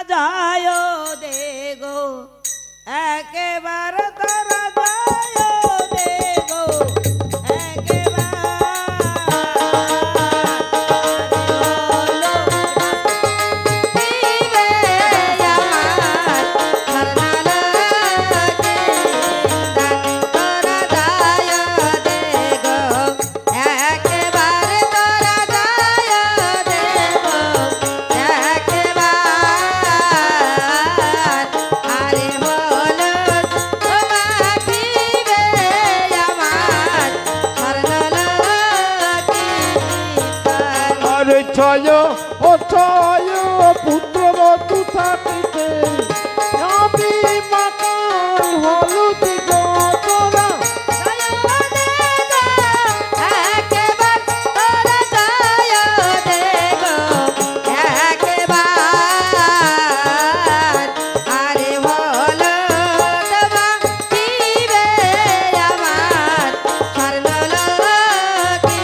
যায় দে গো একেবারে তোরা যায় দে গো ছয় ও ছয় পুত্র বধূ থাকিতে আমি মাকাল হলুদ তোরা একেবার তোরা যায় দে গো একেবার আরে বলো তোমা দিবে আমার স্বর্ণলক্ষ্মী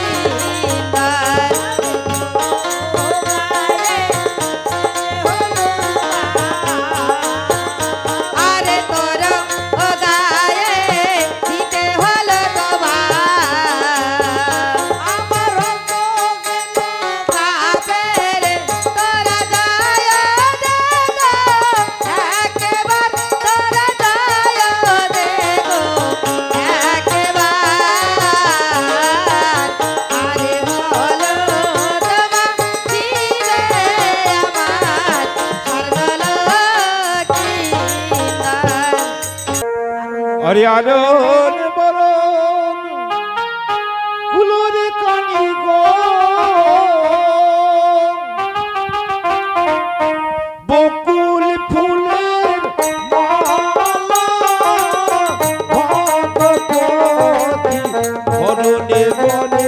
আরে তোর ও গায়ে দিতে হলো তোমার আমার কাপের তোরা যায় দে গো একেবার তোরা যায় দে গো একেবার আরে বলো তোমা দিবে আমার স্বর্ণলক্ষ্মী আরে আলোর বরণ কুলোর কানি গো বকুল ফুলের মালা ভগবতী বরণে বনে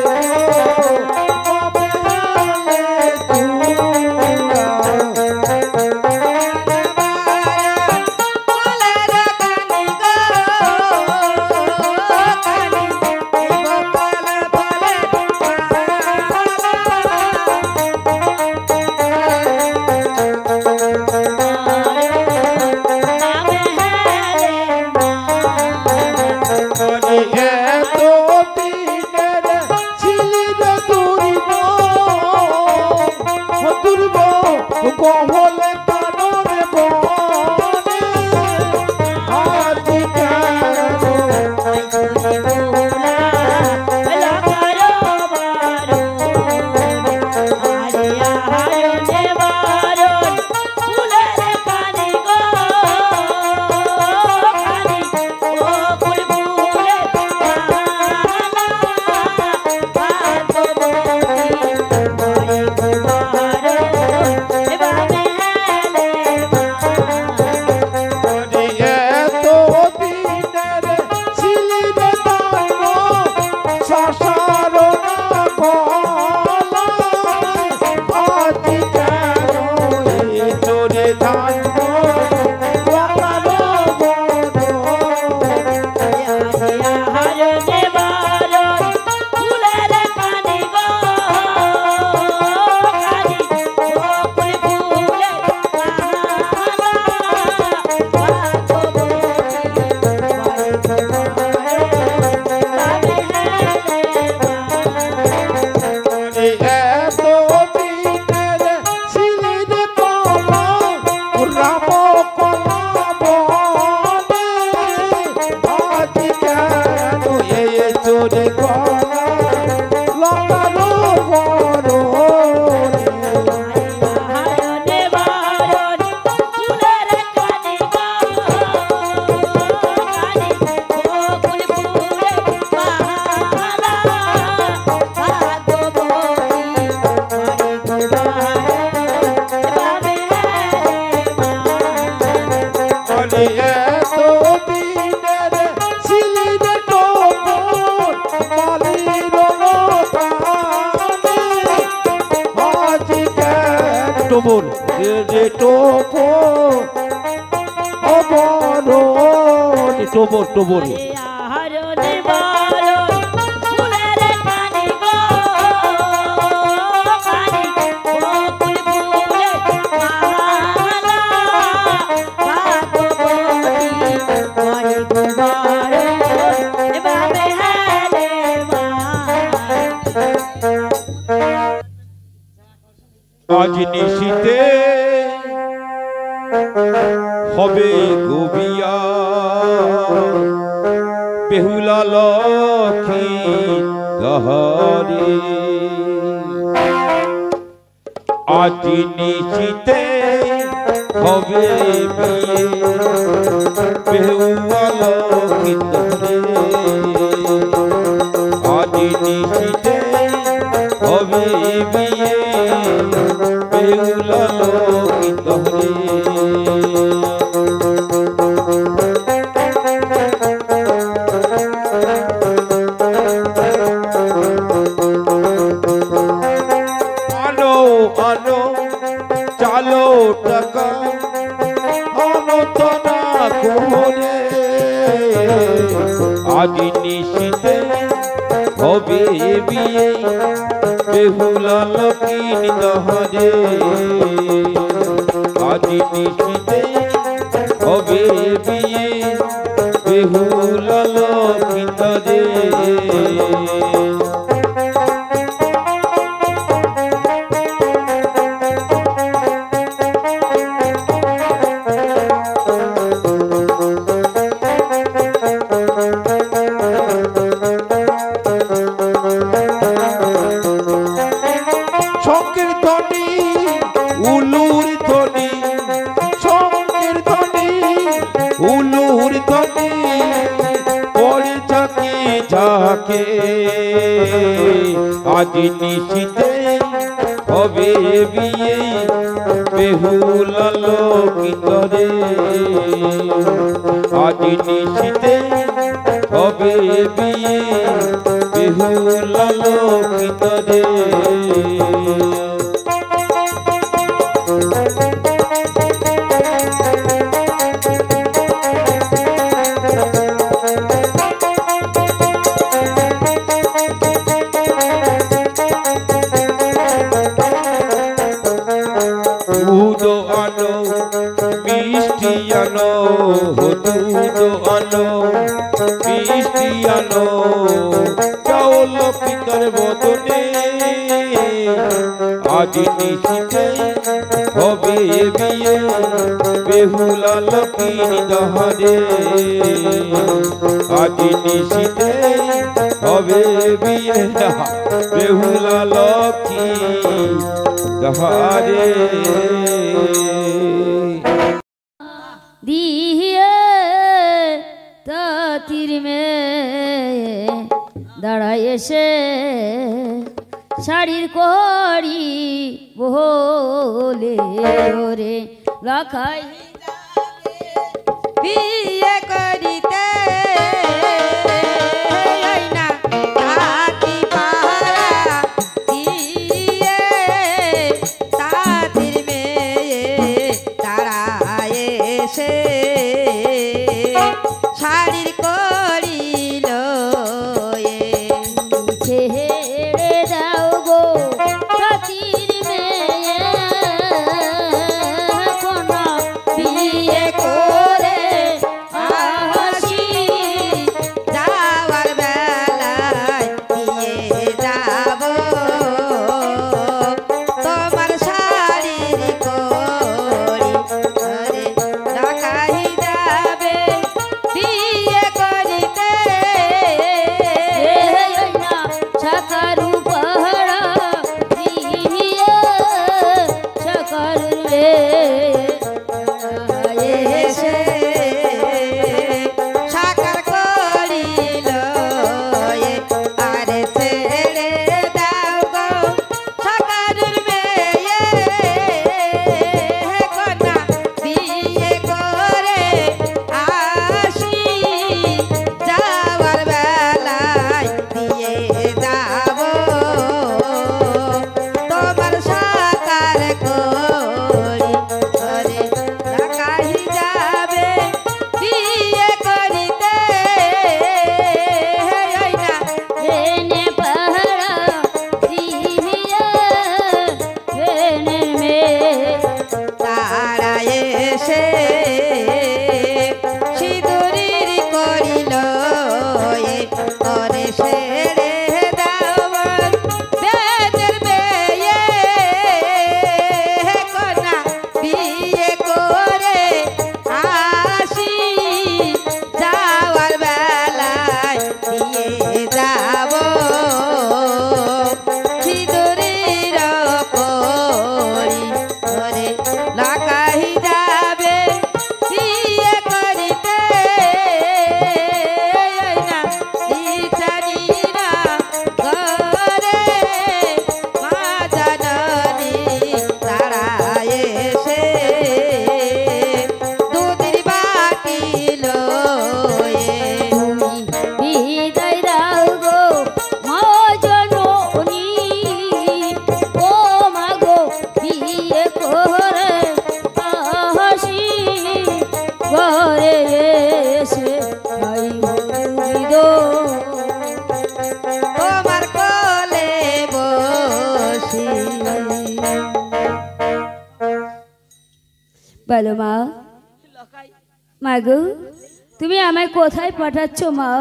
কমলে কানরে বনে হাতি টোপর রে টোপর অবরণ টোপর টোপর হবে গোবিয়া বেহুলা লক্ষ্মী দহরে আজ নিশিতে হবে বিয়ে বেহুলা লক্ষ্মী দহরে আজ নিশিতে হবে বিয়ে বেহুলা লক্ষ্মী দহরে চালো টাকা অনতনা কোহরে আজ নিশিতে হবে বিয়ে বেহুলা লক্ষ্মী দহরে আজ নিশিতে হবে বিয়ে বেহুলা লক্ষ্মী দহরে উলুর ধ্বনি পড়ে থাকে ঝাঁকে আজ নিশিতে হবে বিয়ে বেহুলা লক্ষ্মী দহরে আজ নিশিতে হবে বিয়ে বেহুলা লক্ষ্মী দহরে দুধ আনো মিষ্টি আনো দুধ আনো মিষ্টি আনো চাউল পিতর বদনে আজ নিশিতে হবে বিয়ে বেহুলা লক্ষ্মী দহরে আজ নিশিতে হবে বিয়ে বেহুলা লক্ষ্মী দহরে দিয়ে তাতির মে দাঁড়ায় এসে শাড়ির করি বলে ওরে রাখাই বিয়ে করিতে না তাতি পাড়া দিয়ে তাতির মেয়ে দাঁড়ায় এসে শাড়ির করিল ছেড়ে দাও গো তাতির মেয়ে কোন বিয়ে করে আসি যাওয়ার বেলায় দিয়ে যাব তোমার শাড়ির করি ঘরে রাখাই যাবে বিয়ে করিতে না ছাকারু পাহাড়া দিয়ে ছাকারু রে এসে সাকার করিল আরে ছেড়ে দাও গো সাকারুর মেয়ে কন্যা বিয়ে করে আসি যাওয়ার বেলায় দিয়ে যাব তোমার সাকার করি ঘরে রাখাই যাবে বিয়ে করিতে না ট্রেনে পাহাড়া দিয়ে ট্রেনের মেয়ে তারা এসে সিঁদুরির করিল করে ছেড়ে দাও বেদের মেয়ে কন্যা বিয়ে করে বলো মা। মা গো, তুমি আমায় কোথায় পাঠাচ্ছ মা?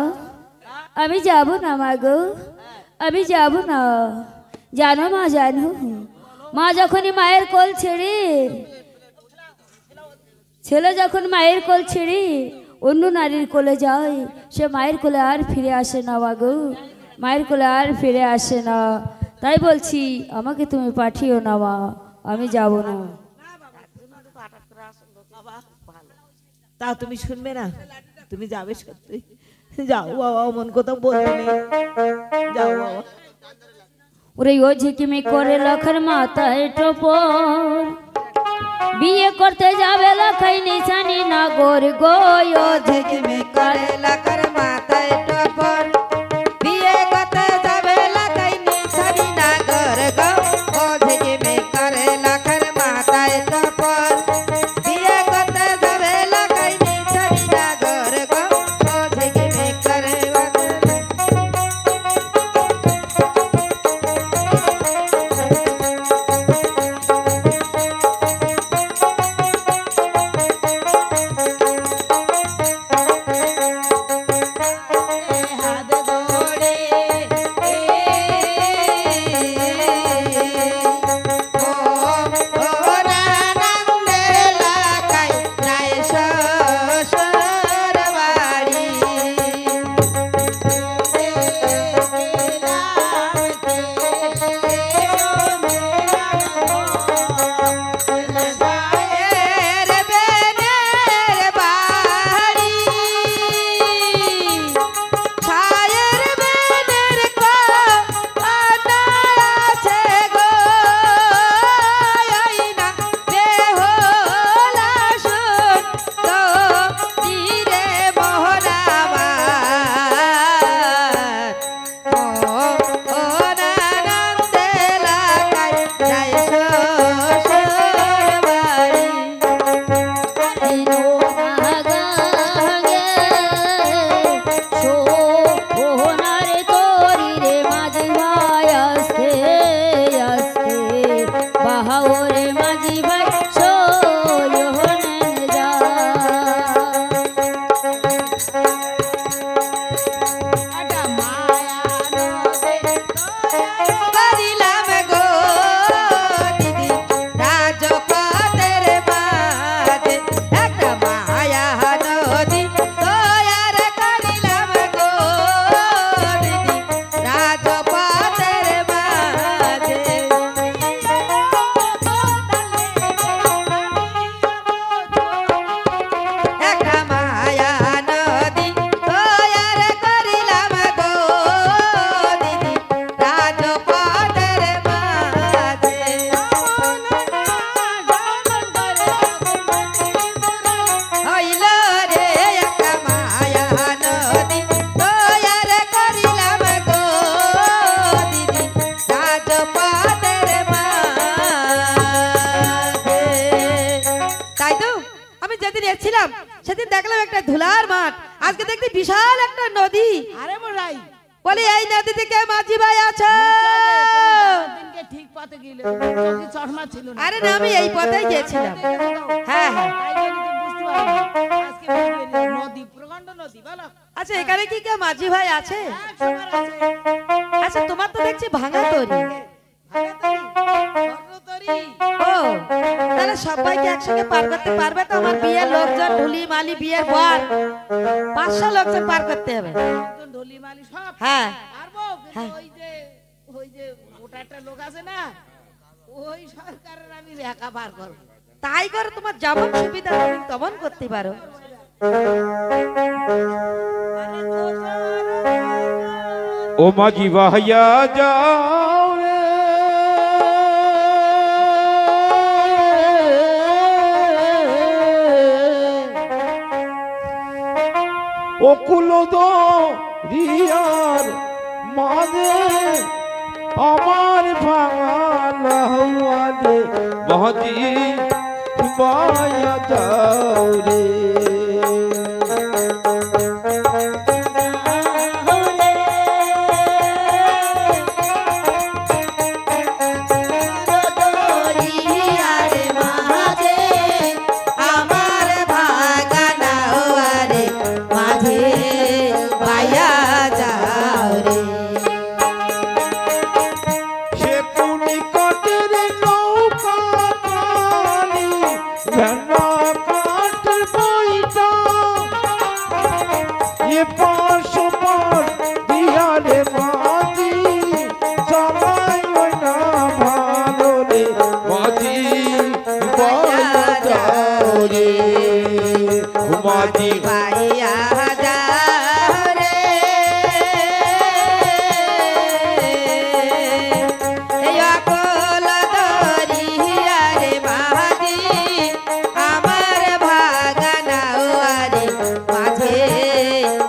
আমি যাব না মা গো, আমি যাব না। জানো মা, জানো মা যখনই মায়ের কোল ছেড়ে, ছেলে যখন মায়ের কোল ছেড়ে অন্য নারীর কোলে যায়, সে মায়ের কোলে আর ফিরে আসে না মা গো, মায়ের কোলে আর ফিরে আসে না। তাই বলছি আমাকে তুমি পাঠিও না মা, আমি যাব না। তা তুমি শুনবে না? তুমি যাবে সত্যি? যাও বাবা, মন কোথাও বলবে নেই, যাও বাবা। ওরে ও ঝিকিমি করে লখের মাথায় টোপর, বিয়ে করতে যাবে লখাই নিশানি নগর গো। ও ঝিকিমি করে লখের মাথায় টোপর, বিয়ে করতে যাবে লখাই নিশানি নগর গো। ও ঝিকিমি করে লখের মাথায় টোপর, বিয়ে করতে যাবে লখাই নিশানি নগর গো। ও ঝিকিমি করে সেদিন দেখলাম একটা ধুলার মাঠ, আজকে দেখছি বিশাল একটা নদী। আরে মোরাই বলি এই নদীতে কে মাঝি ভাই আছে? দিনকে ঠিক পথে গেলে কি চশমা ছিল না? আরে না, আমি এই পথেই গিয়েছিলাম। হ্যাঁ হ্যাঁ, বুঝতে পারলাম আজকে নদী, প্রকাণ্ড নদী। বলো আচ্ছা এখানে কি কে মাঝি ভাই আছে? সবার আছে। আচ্ছা তোমার তো দেখছি ভাঙা তরি। ও তাহলে সবাইকে একসঙ্গে পার করতে পারবে তো? আমার বিয়ের লোকজন, ঢুলি মালি, বিয়ের বর, 500 লোকজন পার করতে হবে। ঢুলি মালি সব হ্যাঁ পারবো, কিন্তু ওই যে ওটা একটা লোক আছে না, ওই সরকারের আমি একা পার করবো। তাই করো, তোমার যেমন সুবিধা তুমি তেমন করতে পারো। ও মাঝি ভাইয়া যাও রে, ও কুলদরিয়ার মাঝে আমার ভাঙা লাহুয়ালে মাঝি ভাইয়া যাও রে। পাঁচশো পাঁচ দিয়া রে মাঝি জামাই ওই না ভালো রে মাঝি পায়া যাও রে মাঝি পাইয়া যাও রে এই অকল দরিয়া রে মাঝি আমার ভাগানাও আরে মাঝে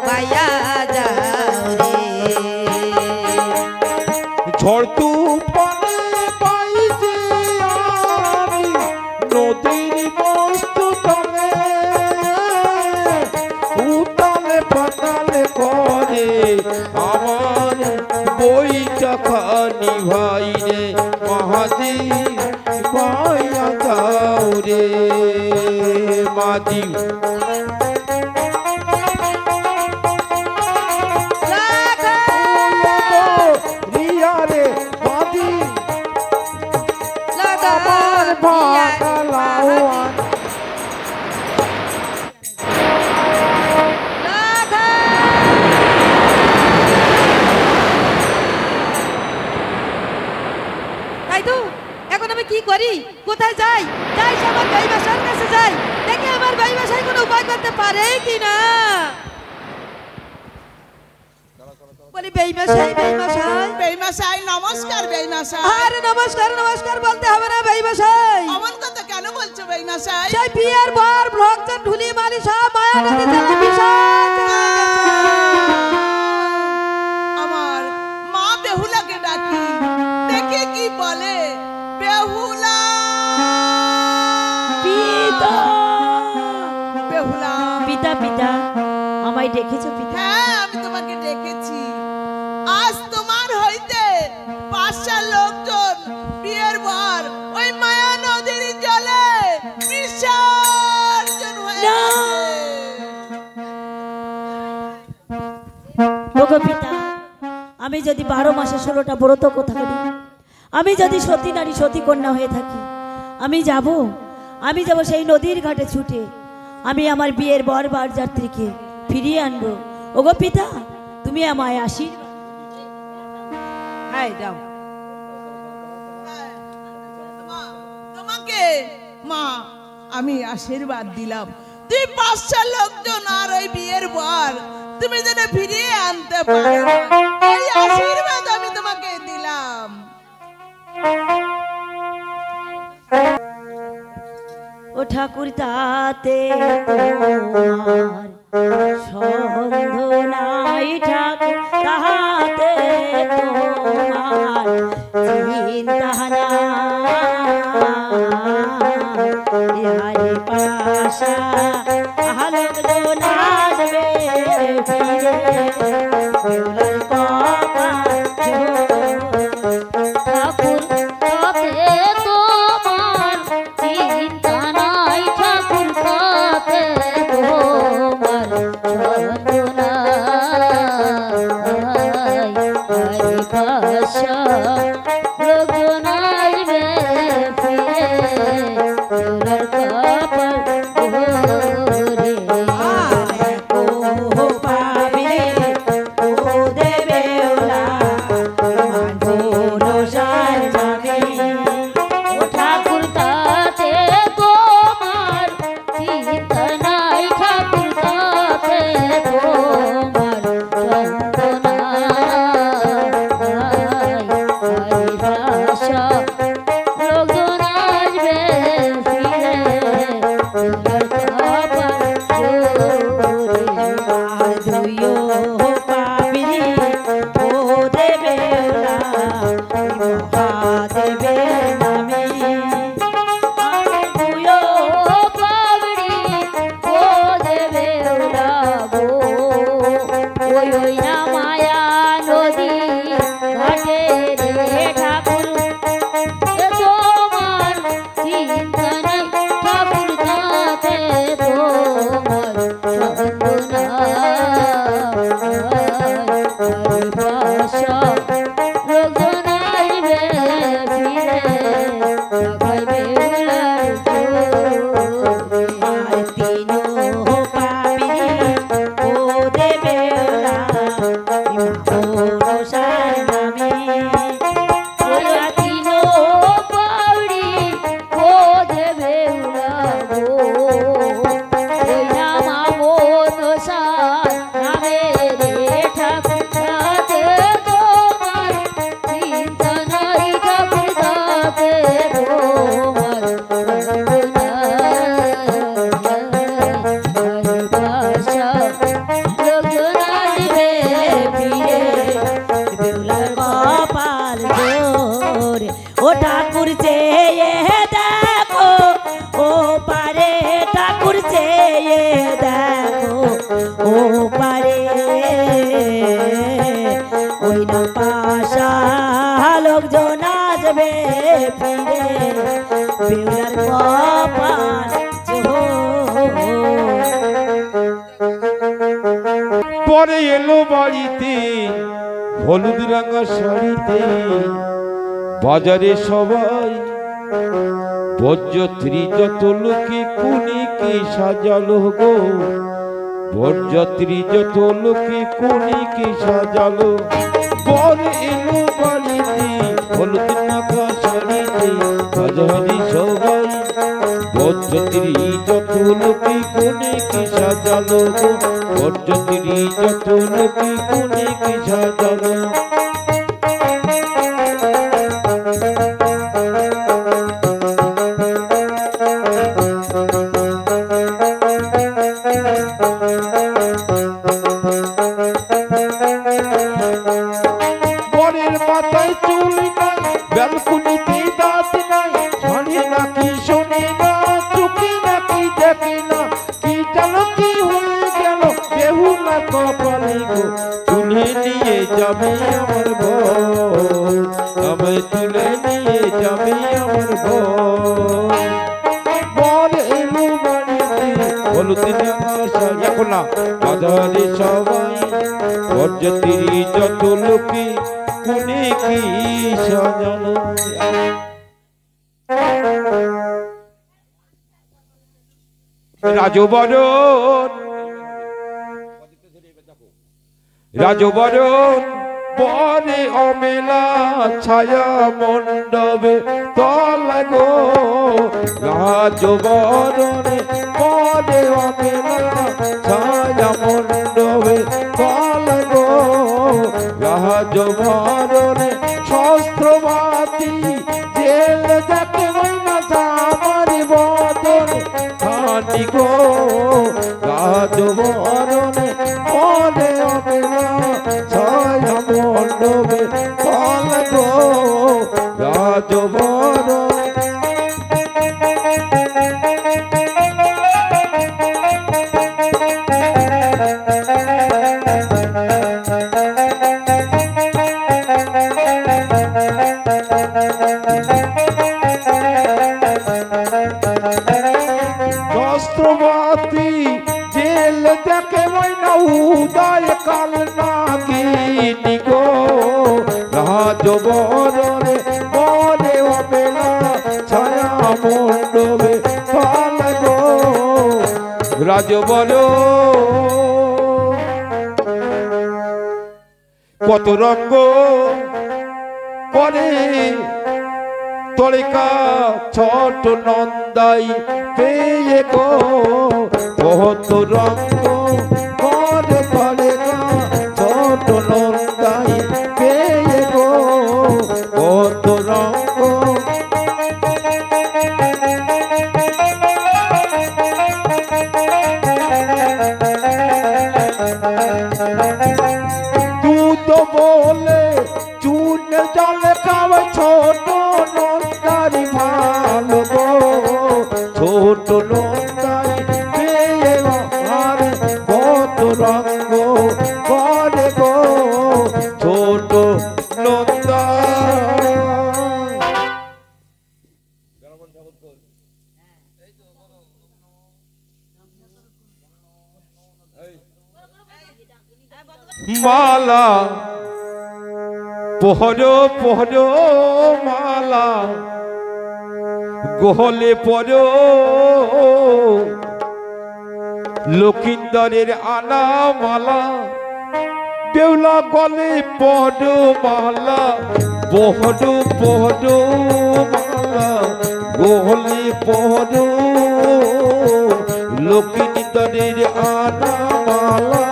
পাইয়া যাও রে ঝড় তুফানে পাইছি আমি নদীর বস্তু তলে উতালে পাতালে করে আমার বইটা খানি ভাই রে মাঝি পায়া যাও রে মাঝি রিয়া রে মাঝি আমার ভাগালাওয়া তাই তো এখন আমি কি করি কোথায় যাই যাই সে আমার ভাই বাসার কাছে যাই দেখি আমার ভাই বাসায় কোনো উপায় করতে পারে কিনা বলি বেইমাশাই বেইমাশাই বেইমাশাই নমস্কার বেইমাশাই আরে নমস্কার নমস্কার বলতে হবে না বেইমাশাই অমন কথা কেন বলছো বেইমাশাই সেই বিয়ের পর ভক্তন ঢুলি মালি সব মায়া নদী থেকে বিশাল আমার মা বেহুলাকে ডাকি দেখে কি বলে বেহুলা পিতা বেহুলা পিতা পিতা আমায় ডেকেছো পিতা? হ্যাঁ আমি তোমাকে ডেকেছি আজ তোমার হইতে 500 লোকজন বিয়ের পর ওই মায়া নদীর জলে বিসর্জন হয়ে গেছে। ওগো পিতা, আমি যদি 12 মাসে 16টা ব্রত কথা করি, আমি যদি সতী নারী সতী কন্যা হয়ে থাকি, আমি যাব সেই নদীর ঘাটে ছুটে আমি আমার বিয়ের বর যাত্রীকে ফিরিয়ে আনবো। ওগো পিতা, তুমি আমায় হ্যাঁ যাও তোমাকে মা আমি আশীর্বাদ দিলাম তুই 500 লোকজন আর ওই বিয়ের পর তুমি যেন ফিরিয়ে আনতে পারো এই আশীর্বাদ আমি তোমাকে দিলাম। ও ঠাকুর তাতে তোমার সন্দেহ নাই, ঠাকুর তাহাতে তোমার চিন্তা নাই। পাশা আলোক নাচবে ফিরে ঠাকুর তাতে তোমার চিন্তা নাই, ঠাকুর তাতে তোমার ছন্দনা হরি পাশা লোকজন আসবে ফিরে তোরার কপাল ঘোরে। ও পাবে ও দেবে ও পরে এলো বাড়িতে হলুদ রাঙা শাড়িতে বাজারে সবাই বরযাত্রী যত লোকে কোনিকে সাজালো গো বরযাত্রী যত লোকে কোনিকে সাজালো বর এলো বাড়িতে হলুদ মাখা শাড়িতে বাজারে সবাই বরযাত্রী যত লোকে কোনিকে সাজালো গো বরযাত্রী যত লোকে কোনিকে সাজালো বরের মাথায় চুল নাই ব্যালকনিতে দাঁত নাই শোনে নাকি শোনে না চোখে নাকি দেখে না কি যেন কি হয়ে গেল বেহুলা কপালে গো তুলে নিয়ে যাবে আমার বর আমায় তুলে নিয়ে যাবে আমার বর এলো বাড়িতে হলুদ রাঙা শাড়ি এখন না বাজারে সবাই বরযাত্রী যত লোকে কোনে কি সাজানো রাজবরণ পরে অমেলা ছায়া মণ্ডপে তলা গো রাজবরণে পরে অমেলা ছায়া মণ্ডপে তলা গো রাজবরণে শস্ত্রবাতি জেল যাকে না আমার বদনে খানি গো রাজবরণে পরে অমেলা ছায়া মণ্ডপে তলা গো রাজবরণে শস্ত্রবাতি জেল দেখে ময়না উদয় কাল নাগিনী গো রাজবরণে পরে অবেলা ছায়া মণ্ডপে তলা গো রাজবরণ কত রঙ্গ করে তলিকা ছোট নন্দাই পেয়ে গো কত রঙ্গ করে তলিকা ছোট নন্দাই পেয়ে গো কত রঙ্গ দুধ বলে চুন জলে খাওয়া ছোট নন্দারি ভালো গো ছোট নন্দারি পেয়ে আর কত রঙ্গ করে গো ছোট নন্দা মালা পোহরো পোহরো মালা গোহলে পড়ো লক্ষিন্দরের আনা মালা বেউলা গলে পড়ো মালা পোহরো পোহরো মালা গোহলে পড়ো লক্ষিন্দরের আনা মালা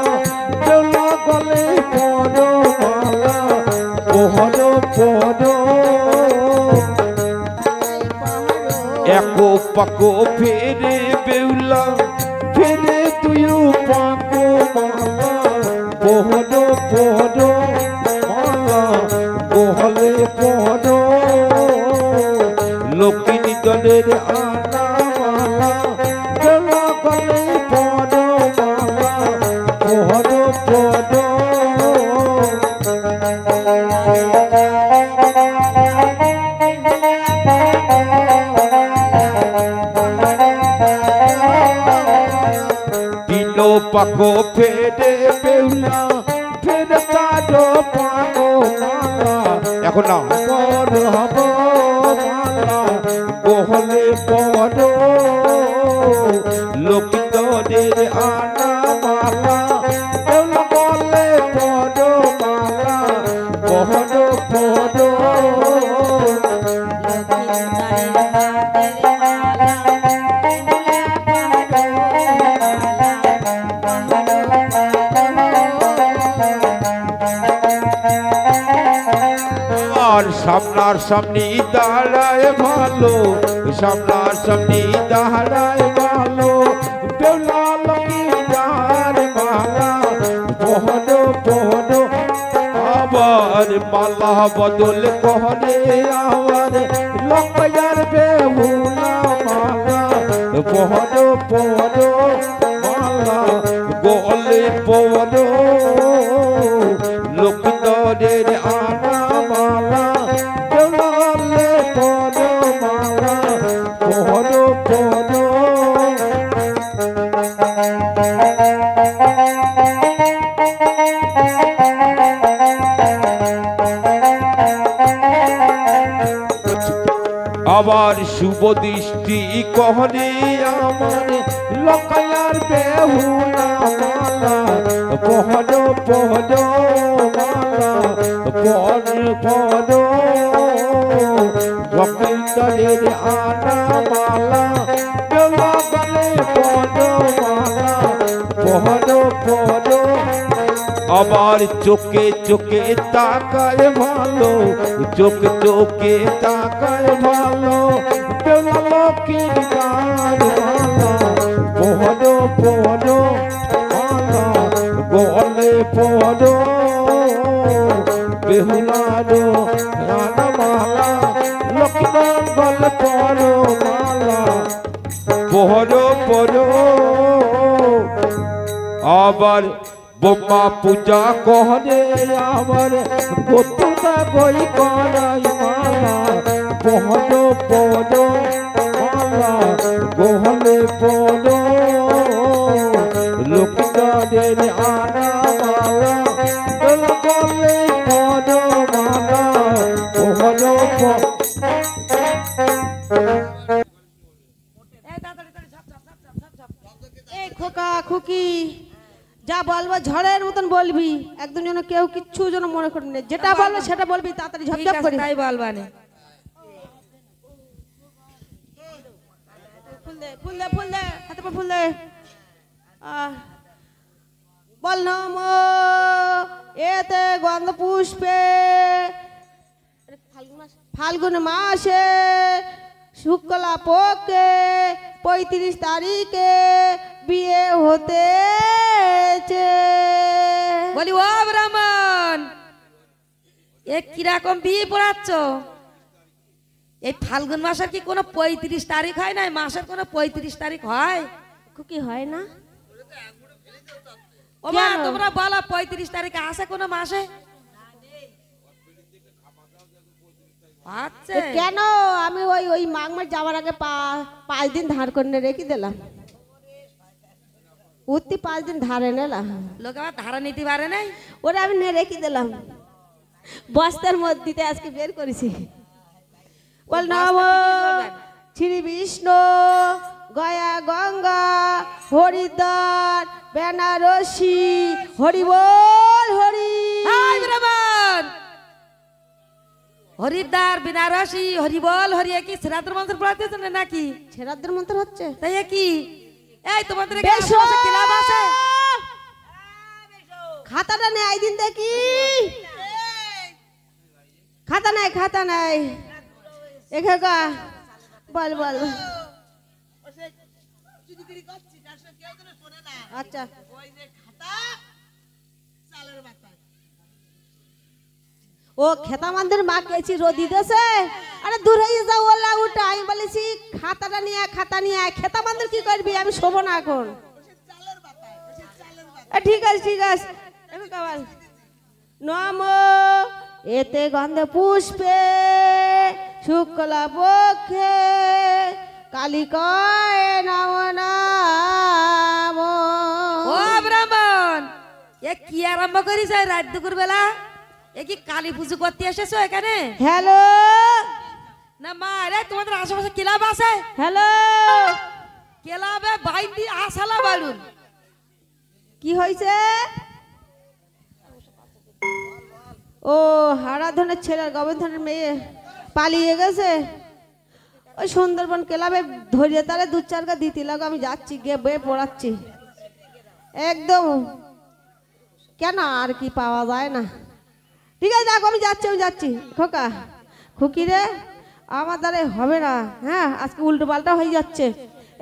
বেউলা গলে পড়ো মালা পোহরো পোহরো একো পাকো ফেরে বেউলা ফেরে তুইও পাকো মালা পোহরো পোহরো মালা গোহলে পোহরো লক্ষ্মী দলের আনা মালা বেউলা গলে পড়ো মালা পোহরো পোহরো দিন পানো পাকো ফেরে বেউলা ফেরে তারো পানো মালা এখন না পর হব মালা বহলে পর লোকিতদের আনা মালা বেউলা বলে পর মালা বহল পর সামনার সামনি দাঁড়ায় ভালো সামনার সামনি দাঁড়ায় ভালো বেউলা লকিদার মালা বহন বহন আবার মালা বদল করে আবার লকায়ার বেহুলা মালা বহন বহন মালা গলে বহন লোকদের আনা মালা বেউলালে পদ মালা পদ পদ আবার শুভ দৃষ্টি কহরে আমার লকায়ার বেহুলা মালা পদ পদ মালা পদ পদ ভক্তদের আনা মালা বেলা গলে পদ মালা পদ পদ আবার চোখে চোখে তাকায় ভালো চোখে চোখে তাকায় ভালো বেলা লক্ষ্মীর গান মালা পদ পদ মালা গলে পদ বেহুলারো রানা মালা লক্ষ্মীর গলে পদ মালা পদ পদ আবার বোমা পূজা করে আবার গোতুকা গই করাই মালা পদ পদ মালা গোহলে পদ লোকদের আনা মালা গলে পদ মালা পদ পদ এই খোকা খুকি যা বলবো ঝড়ের মতন বলবি একদম যেন কেউ কিচ্ছু যেন মনে করবি না যেটা বলবে সেটা বলবি তাড়াতাড়ি ঝপঝপ করে তাই বলবানে ফুল দে ফুল দে ফুল দে হাতে পা ফুল দে বল নম এতে গন্ধ পুষ্পে ফাল্গুন মাসে শুক্লা পক্ষে 35 তারিখে বিয়ে হতেছে বলি ও ব্রাহ্মণ এ কিরকম বিয়ে পড়াচ্ছ এই ফাল্গুন মাসের কি কোনো 35 তারিখ হয় না মাসের কোনো 35 তারিখ হয় কি হয় না ও মা তোমরা বলো 35 তারিখে আসে কোনো মাসে আচ্ছা কেন আমি ওই ওই মাঘ মাস যাওয়ার আগে 5 দিন ধার করে রেখে দিলাম উঠতি 5 দিন ধারে নিলাম লোক আবার ধারা নিতে পারে নাই ওরা আমি রেখে দিলাম বস্তার মধ্যে আজকে বের করেছি বল নম শ্রী বিষ্ণু গয়া গঙ্গা হরিদ্বার বেনারসি হরি বল হরি হাই ব্রাহ্মণ হরিদ্বার বেনারসি হরি বল হরি কি শ্রাদ্ধ মন্ত্র পড়াতেছ নাকি ছেড়াদের মন্ত্র হচ্ছে তাই কি এই তোমাদের এখানে আশেপাশে ক্লাব আছে খাতাটা নেই একদিন দেখি খাতা নাই এখাকা বল বল আচ্ছা ও খেতা মানদের মা কেছি রোদি দেছে আরে দূর হয়ে যাও ওলা উঠা আমি বলেছি খাতা নিয়ে খেতা মানদের কি করবি আমি শোবো না এখন ঠিক আছে নম এতে গন্ধে পুষ্পে শুক্লা পক্ষে কালিকায় নম নাম ও এ কি আরম্ভ করিস রাত দুপুর বেলা? এ কি কালী পুজো করতে এসেছো এখানে? হ্যালো না মা, রে তোমাদের আশেপাশে ক্লাব আছে? হ্যালো ক্লাবে বাইন্দি আসালা বাড়ুন। কি হয়েছে? ও হারা ধনের ছেলে গোবর্ধনের মেয়ে পালিয়ে গেছে। ওই সুন্দরবন ক্লাবে ধরিয়ে তারে দু চারটা দিতে লাগো। আমি যাচ্ছি, গিয়ে বয়ে পড়াচ্ছি একদম। কেন আর কি পাওয়া যায় না? ঠিক আছে দেখো, আমি যাচ্ছি। খোকা খুকি রে, আমার দ্বারা হবে না। হ্যাঁ, আজকে উল্টো পাল্টা হয়ে যাচ্ছে।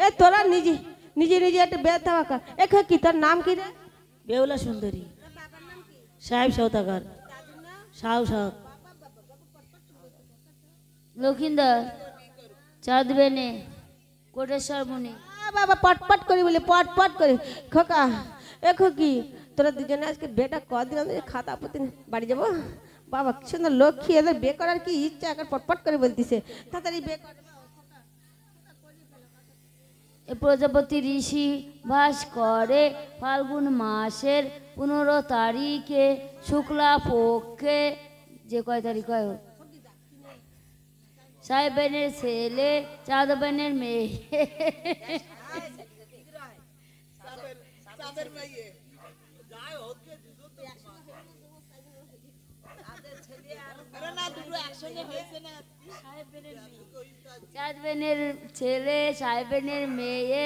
এ তোরা নিজে নিজে একটা বেদ দেওয়া কর। এ কি তোর নাম কি রে? বেহুলা সুন্দরী সাহেব সৌদাগর সাউ সাউ। লক্ষিন্দর চাঁদ বেনে কোটেশ্বর মুনি। বাবা পটপট করি বলে পটপট করে। খোকা এ খোকি, তোরা দুজনে আজকে বেটা কদিন আমাদের খাতা পতি বাড়ি যাবো। বাবা কি সুন্দর লক্ষ্মী, এদের বে করার কি ইচ্ছা, এখন পটপট করে বলতিছে তাড়াতাড়ি বে কর। এ প্রজাপতি ঋষি বাস করে ফাল্গুন মাসের 15 তারিখে শুক্লা পক্ষে, যে কয় তারিখ হয়, সাহেবেনের ছেলে চাঁদবেনের মেয়ে। চাঁদবেনের ছেলে সাহেবেনের মেয়ে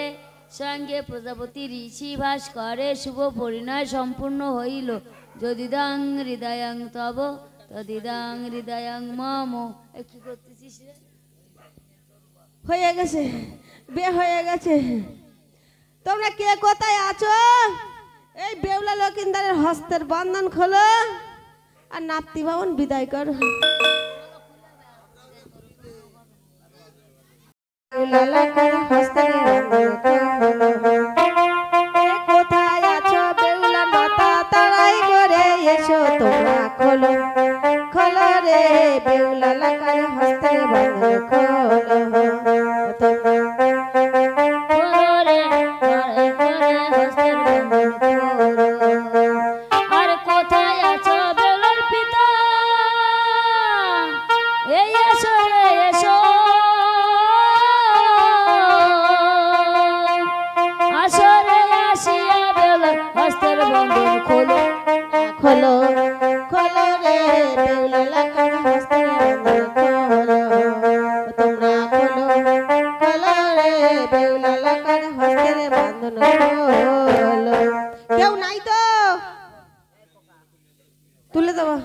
সঙ্গে প্রজাপতি ঋষি বাস করে। শুভ পরিণয় সম্পূর্ণ হইল। যদিদাং হৃদয়ং তব তদিদাং হৃদয়ং মম। কি করতেছিস রে? হয়ে গেছে, বে হয়ে গেছে। তোমরা কে কোথায় আছো? এই বেউলা লক্ষিন্দারের হস্তের বন্ধন খোলো আর নাতি বাবন বিদায় কর। কোথায় আছো বেউলা মাতা, তাড়াই করে এসো তোমরা খোলো খোলো রে বেউলা লাকার হস্তের বন্ধন খোলো। আর কোথায় আছো বেউলার পিতা? এই এসো রে এসো, আসরে আসিয়া বেউলার হস্তের বন্ধন খোলো খোলো খোলো রে বেউলা লাকার হস্তের বন্ধন খোলো। তোমরা খোলো খোলো রে বেউলা লাকার হস্তের বন্ধন খোলো। কেউ নাই তো? তুলে দেবো।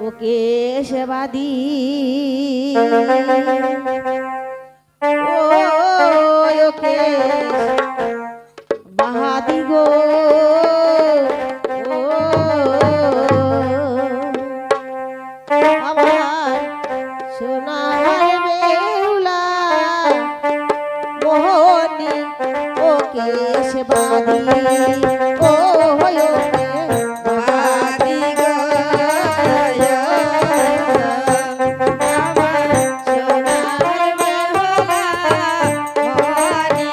ওকে সেবাদি ওকে বাহাদি গো আমার সোনার বেউলা মোহনী ওকে সেবাদি ও ওকে বাহাদি গো আমার সোনার বেউলা মোহনী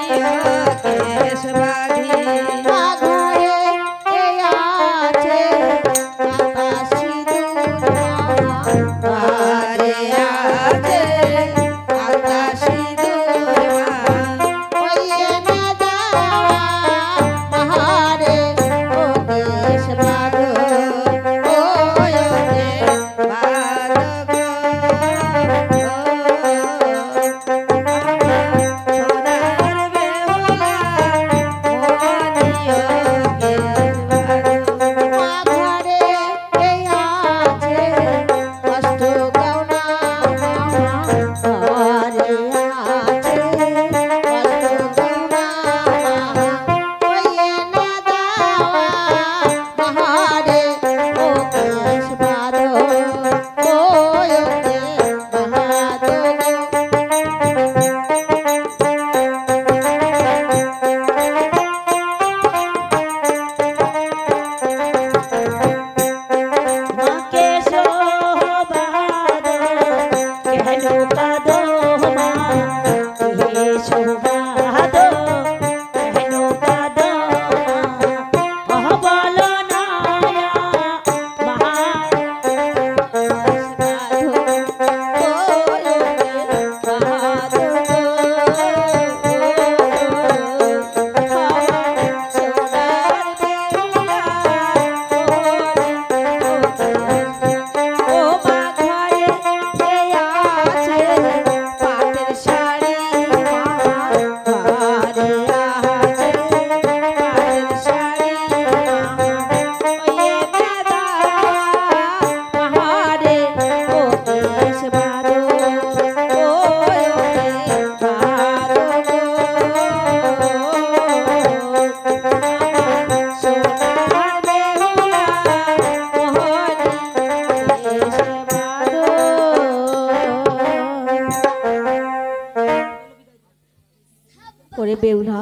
বেউলা,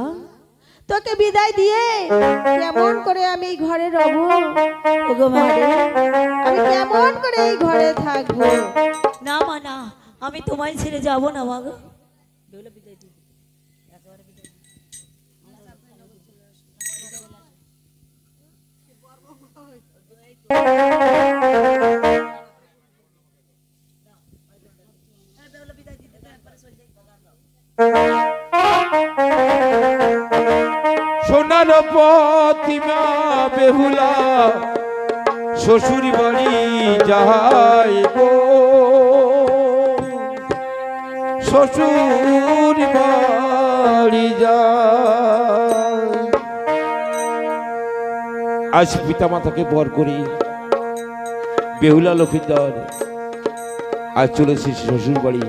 তোকে বিদায় দিয়ে কেমন করে আমি এই ঘরে রব? ওগো মা রে, আমি কেমন করে এই ঘরে থাকবো? না মা না, আমি তোমায় ছেড়ে যাব না মা গো। সোনার প্রতিমা বেহুলা শ্বশুর বাড়ি যায় গো, শ্বশুর বাড়ি যায়। আজ পিতা মাতাকে বর করি বেহুলা লক্ষিন্দর আজ চলেছে শ্বশুর বাড়ি।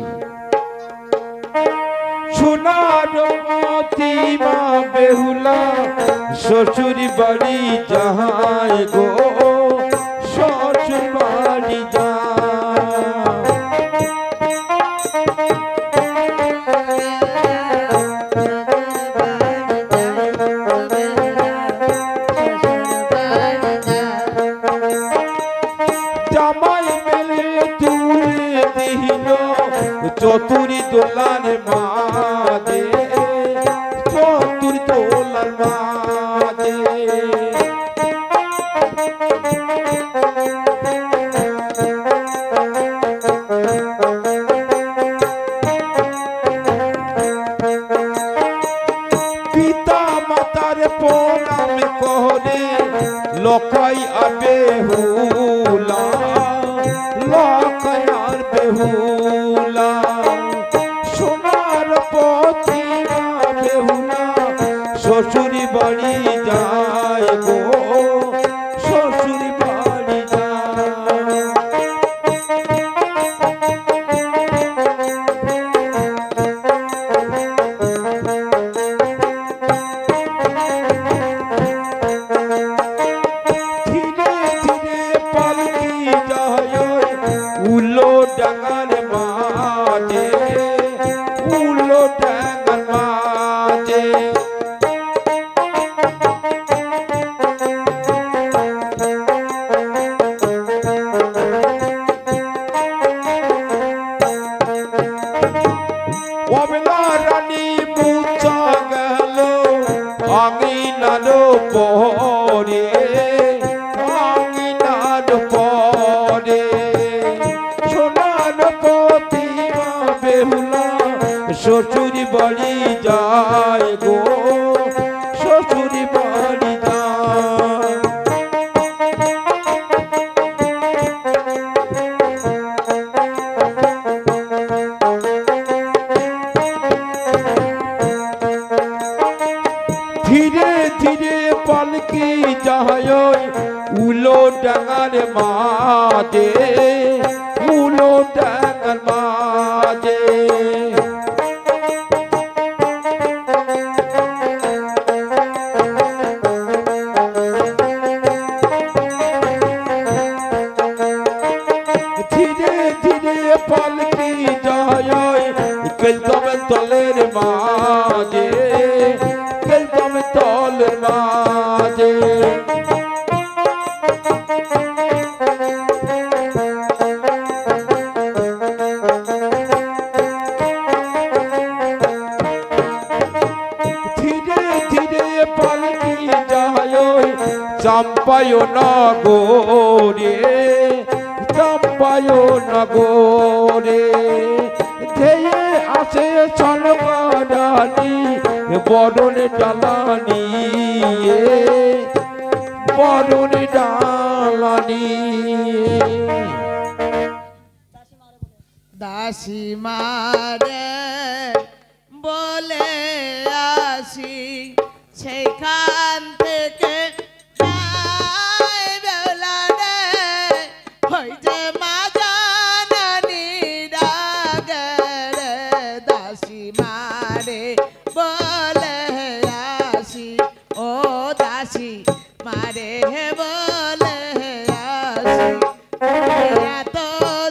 সোনার প্রতিমা বেহুলা শ্বশুর বাড়ি যায় গো, শ্বশুর বাড়ি যায়। জামাই মেলে তুলে দিল চতুরি দোলার মাঝে, চতুরি দোলার মাঝে। পিতা মাতার প্রণাম করে লকাই আর বেহুলা, লকাই আর বেহুলা। সোনার প্রতিমা বেহুলা শ্বশুর বাড়ি যায় গো, শ্বশুর বাড়ি যায়। ধীরে ধীরে পালকি যায় উলো ডাঙার মাঝে, উলো ডাঙার মাঝে। অবলা রানী মুচা গেল আঙিনার পরে, আঙিনার পরে। সোনার প্রতিমা বেহুলা শ্বশুর বাড়ি যায় গো, শ্বশুর বাড়ি যায়। ধীরে ধীরে পালকি যায় উলো ডাঙার মাঝে, উলো ডাঙার মাঝে। ধীরে ধীরে পালকি যায় কেলদম তলের মাঝে, কেলদম তলের মাঝে। ধীরে ধীরে পালকি যায় চাম্পায় নগরে, চাম্পায় নগরে। ধেয়ে আসে ছলকানি বরণ ডালানি, বরণ ডালানি। দাসী মারে বলে আসি সেইখান থেকে বেলা রে হই যে মা জানানি ডাকে রে। দাসী মারে বলে আসি, ও দাসী মারে বলে আসি। এত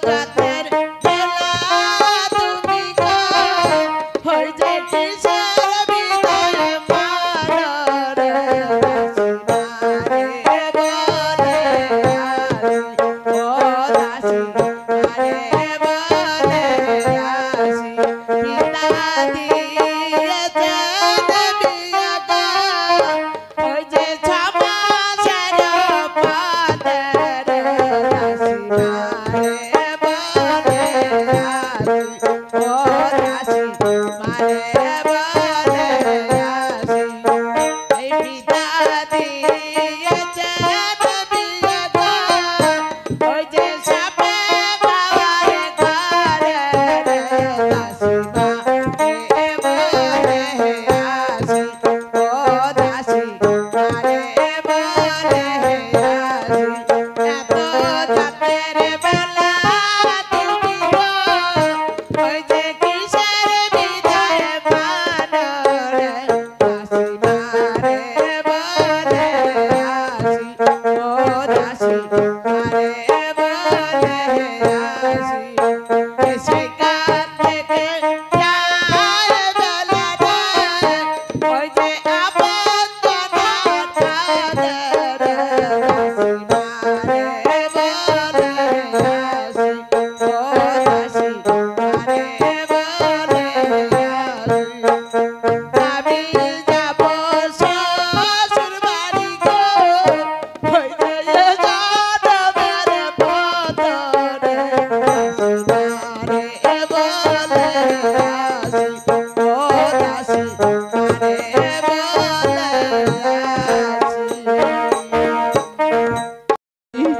জাতের বেলা তুমি গো, হই যে কিসের বিদায়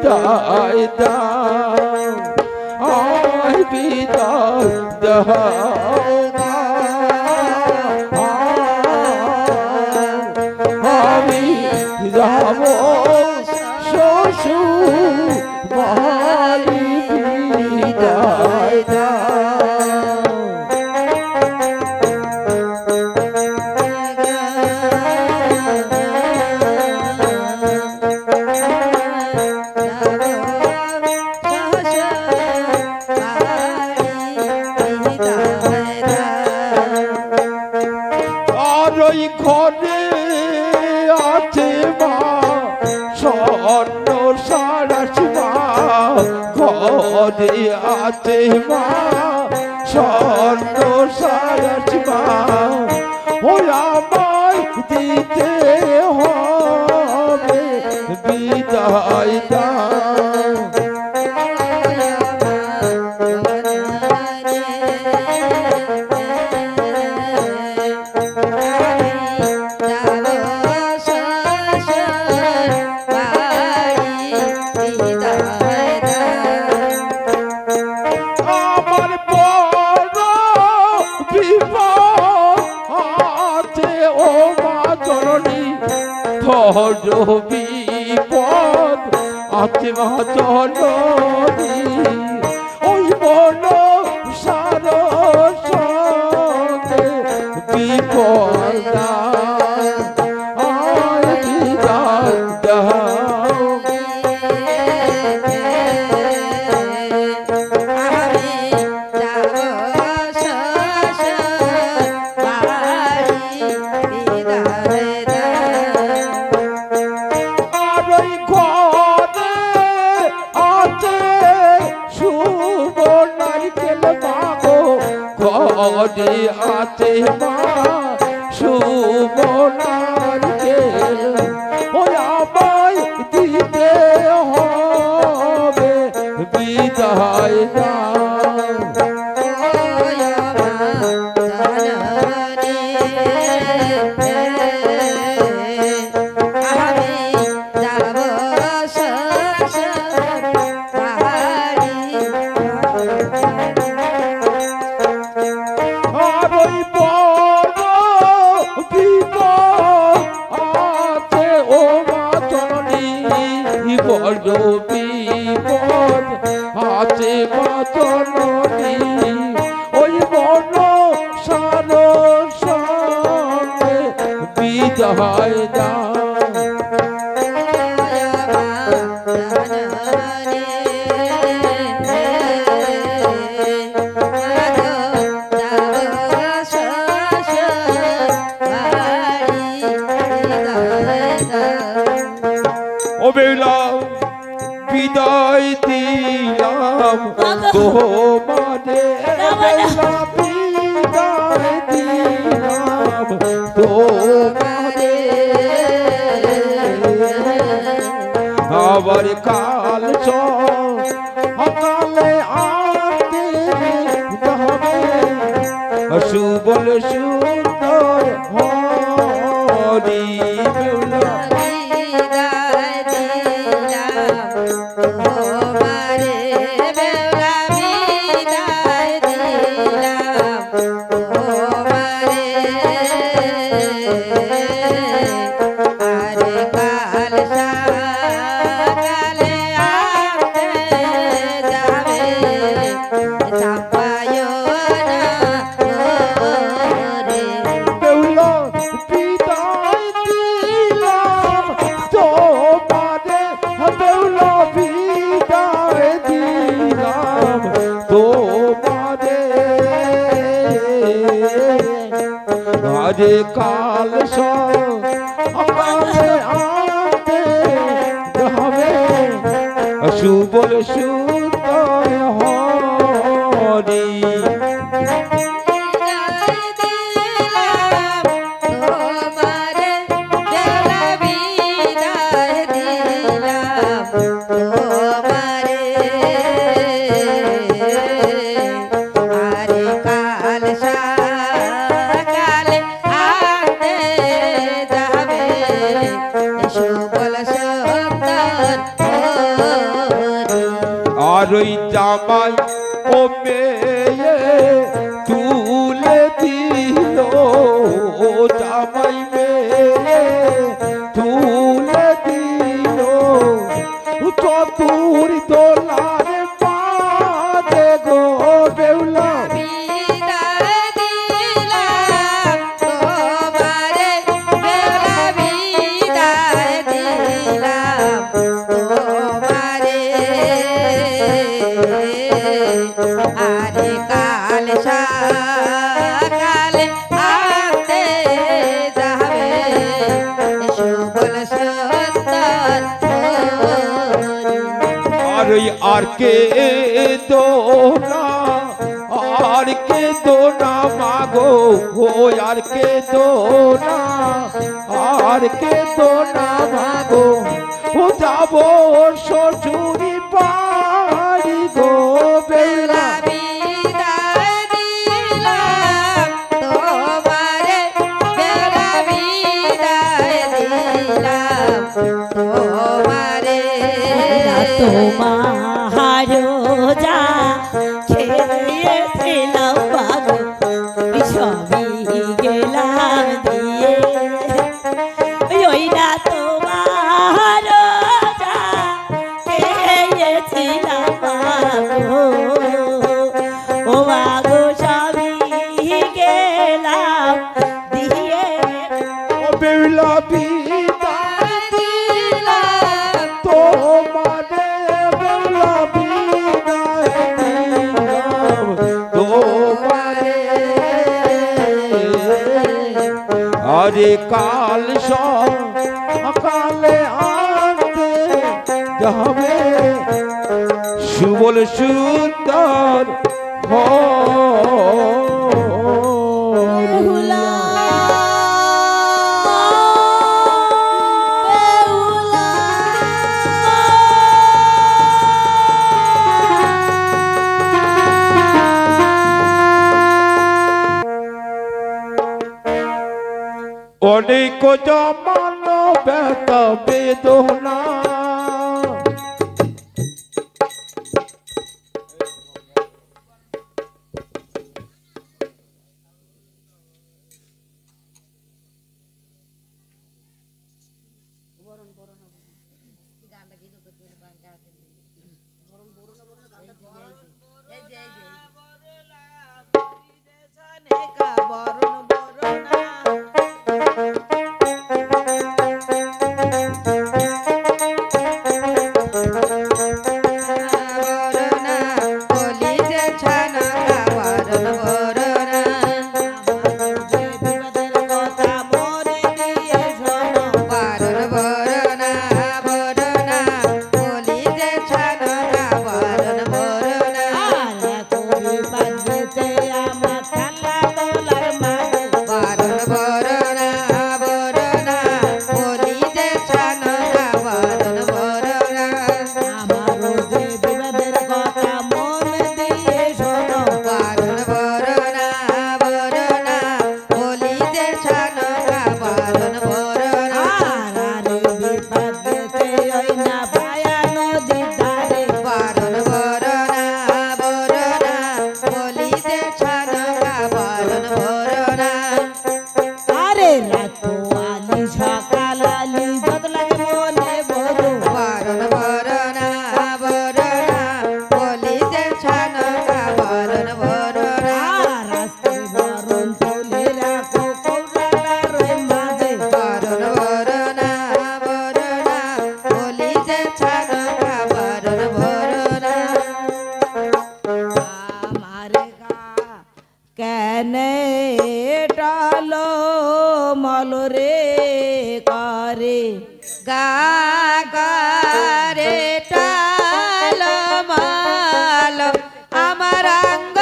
বিদায় দাও আমায় বিদায় দাও আমি যাব শ্বশুর বাড়ি বিদায় দাও আর ওই ঘরে আছে মা স্বর্ণ সারাস মা ঘরে আছে মা স্বর্ণ সারাস মা ওই আমায় দিতে হবে বিদায় দাও আমার বড় বিপদ আছে ও মা জননী বড় বিপদ আছে মা জননী ওই বড় সার সঙ্গে বিপদ আয় বিদায় দাও আর ওই ঘরে আছে শুভ নারকেল মাগো ঘরে আছে মা শুভ নারকেল ওই আমায় দিতে হবে বিদায় দাও আর ওই বড় বিপদ আছে ও মা জননী বড় বিপদ আছে মা জননী ওই বড় সার সঙ্গে বিদায় দাও ও বেলা বিদায় দিলাম তোমারে বেলা বিদায় দিলাম তোমারে আবার কাল সকালে আনতে হবে সুবল সুন্দর হরি বেলা আরে কাল সকালে আনতে হবে সুবল সুন্দর হরি সুবল সুন্দর আর ওই জামাই ও মেয়ে তুলে দিল, ও জামাই মেয়ে তুলে দিল, চতুর দোলার বাজে গো বেউলা বিদায় দিলাম তোমারে বেলা বিদায় দিলাম তোমারে আরে কাল সকালে আনতে যাবে সুবল সুন্দর আর ওই আর কে দোনা, আর কে দোনা মাগো, ও আর কে দোনা, আর কে দোনা মাগো, ও যাবো শ্বশুরি বাড়ি গো বেলা বিদায় দিলাম তোমারে বেলা বিদায় দিলাম তোমারে তোমার যা খেয়েছিলাম বাগো সবই গেলাম দিয়ে, ওই না তোমার যা খেয়েছিলাম বাগো, ও বাগো সবই গেলাম দিয়ে, ও বেলা বিদায় দিলাম তোমারে, বেলা বিদায় দিলাম তোমারে, আরে কাল সকালে আনতে যাবে সুবল সুন্দর বেহুলা অনেক জমানো ব্যথা বেদনা, গাগারে টালো মালো আমার অঙ্গ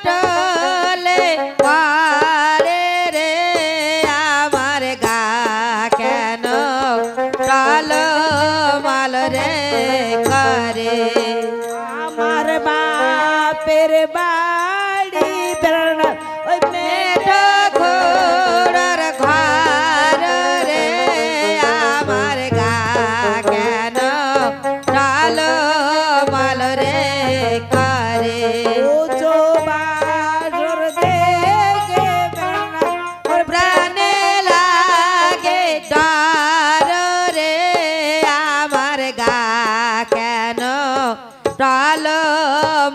টলে পারে রে আমার গা কেন টালো মালো রে করে আমার বাপের বাড়ি বেড়ানো ওই মেঠো ঘোড়ার ঘর রে আমার গা কেন টালো মালো রে টাল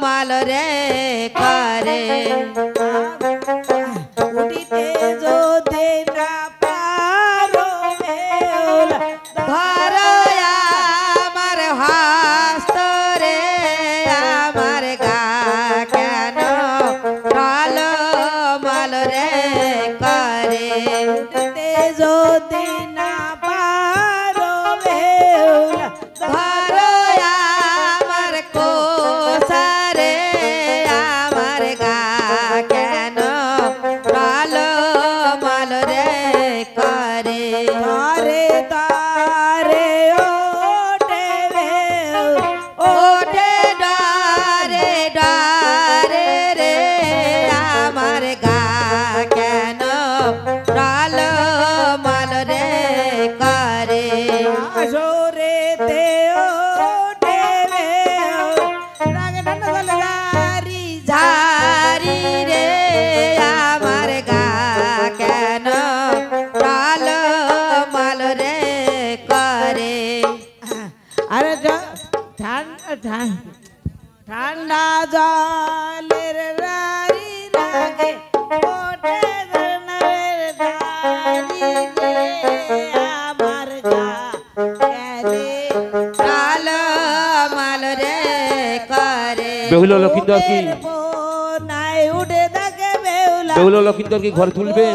মাল রে করে উঠিতে যদি না পারো বেউলা ধর আমার হস্ত রে আমার গা কেন টাল মাল রে করে উঠিতে যদি না পারো বেউলা ধর আমার কোসারে আমার গা কেন টাল মাল রে করে তারে তারে ওঠে বেউ ওঠে ডারে ডারে রে আমার গা কেন টাল মাল রে করে আসরেতে ওঠে বেউ রাগে ঠান্ডা জলে জারি ঝারি রে আমার গা কেন টাল মাল রে করে আরে ঠান্ডা জলের রারি রাগে ওঠে ধরনের ধারি রে আমার গা গেলে টাল মাল রে করে বেহুলা লক্ষিন্দর কি নাই উঠে থাকে বেউলা বেহুলা লক্ষিন্দর কি ঘরে তুলবেন?